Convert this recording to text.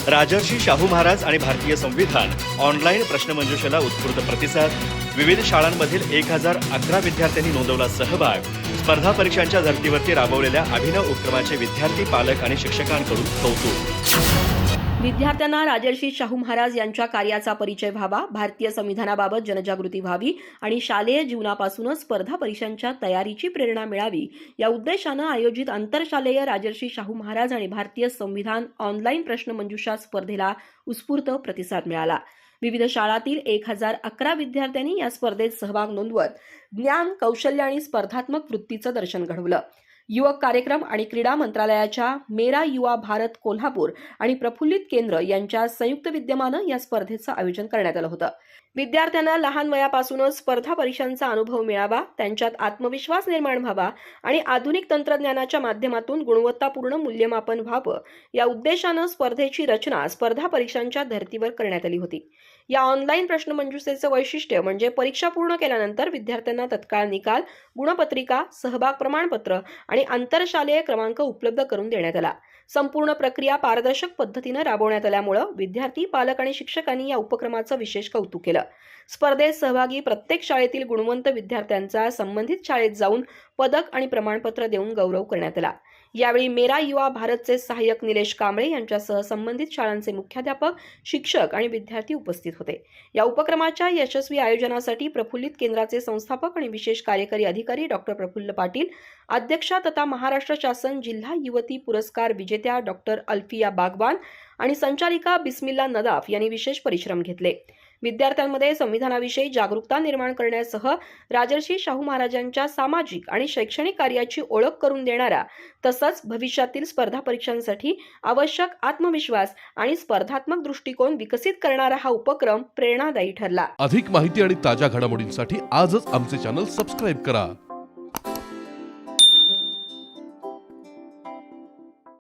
राजर्षी शाहू महाराज आणि भारतीय संविधान ऑनलाईन प्रश्नमंजुषेला उत्स्फूर्त प्रतिसाद. विविध शाळांमधील 1011 विद्यार्थ्यांनी नोंदवला सहभाग. स्पर्धा परीक्षांच्या धर्तीवरती राबवलेल्या अभिनव उपक्रमाचे विद्यार्थी, पालक आणि शिक्षकांकडून कौतुक. विद्यार्थ्यांना राजर्षी शाहू महाराज यांच्या कार्याचा परिचय व्हावा, भारतीय संविधानाबाबत जनजागृती व्हावी आणि शालेय जीवनापासूनच स्पर्धा परीक्षांच्या तयारीची प्रेरणा मिळावी या उद्देशानं आयोजित आंतरशालेय राजर्षी शाहू महाराज आणि भारतीय संविधान ऑनलाईन प्रश्नमंजुषा स्पर्धेला उत्स्फूर्त प्रतिसाद मिळाला. विविध शाळांतील 1011 विद्यार्थ्यांनी या स्पर्धेत सहभाग नोंदवत ज्ञान, कौशल्य आणि स्पर्धात्मक वृत्तीचं दर्शन घडवलं. युवक कार्यक्रम आणि क्रीडा मंत्रालयाच्या मेरा युवा भारत कोल्हापूर आणि प्रफुल्लित केंद्र यांच्या संयुक्त विद्यमानं या स्पर्धेचं आयोजन करण्यात आलं होतं. विद्यार्थ्यांना लहान वयापासूनच स्पर्धा परीक्षांचा अनुभव मिळावा, त्यांच्यात आत्मविश्वास निर्माण व्हावा आणि आधुनिक तंत्रज्ञानाच्या माध्यमातून गुणवत्तापूर्ण मूल्यमापन व्हावं या उद्देशानं स्पर्धेची रचना स्पर्धा परीक्षांच्या धर्तीवर करण्यात आली होती. या ऑनलाईन प्रश्नमंजुषेचं वैशिष्ट्य म्हणजे परीक्षा पूर्ण केल्यानंतर विद्यार्थ्यांना तत्काळ निकाल, गुणपत्रिका, सहभाग प्रमाणपत्र आणि आंतरशालेय क्रमांक उपलब्ध करून देण्यात आला. संपूर्ण प्रक्रिया पारदर्शक पद्धतीनं राबवण्यात आल्यामुळे विद्यार्थी, पालक आणि शिक्षकांनी या उपक्रमाचं विशेष कौतुक केलं. स्पर्धेत सहभागी प्रत्येक शाळेतील गुणवंत विद्यार्थ्यांचा संबंधित शाळेत जाऊन पदक आणि प्रमाणपत्र देऊन गौरव करण्यात आला. यावेळी मेरा युवा भारतचे सहाय्यक निलेश कांबळे यांच्यासह संबंधित शाळांचे मुख्याध्यापक, शिक्षक आणि विद्यार्थी उपस्थित होते. या उपक्रमाच्या यशस्वी आयोजनासाठी प्रफुल्लित केंद्राचे संस्थापक आणि विशेष कार्यकारी अधिकारी डॉ. प्रफुल्ल पाटील, अध्यक्षा तथा महाराष्ट्र शासन जिल्हा युवती पुरस्कार विजेत्या डॉ. अल्फिया बागवान आणि संचालिका बिस्मिल्ला नदाफ यांनी विशेष परिश्रम घेतले. विद्यार्थ्यांमध्ये संविधानाविषयी जागरूकता निर्माण करण्यासह राजर्षी शाहू महाराजांच्या सामाजिक आणि शैक्षणिक कार्याची ओळख करून देणारा तसंच भविष्यातील स्पर्धा परीक्षांसाठी आवश्यक आत्मविश्वास आणि स्पर्धात्मक दृष्टिकोन विकसित करणारा हा उपक्रम प्रेरणादायी ठरला. अधिक माहिती आणि ताज्या घडामोडींसाठी आजच आमचे चॅनल सबस्क्राईब करा.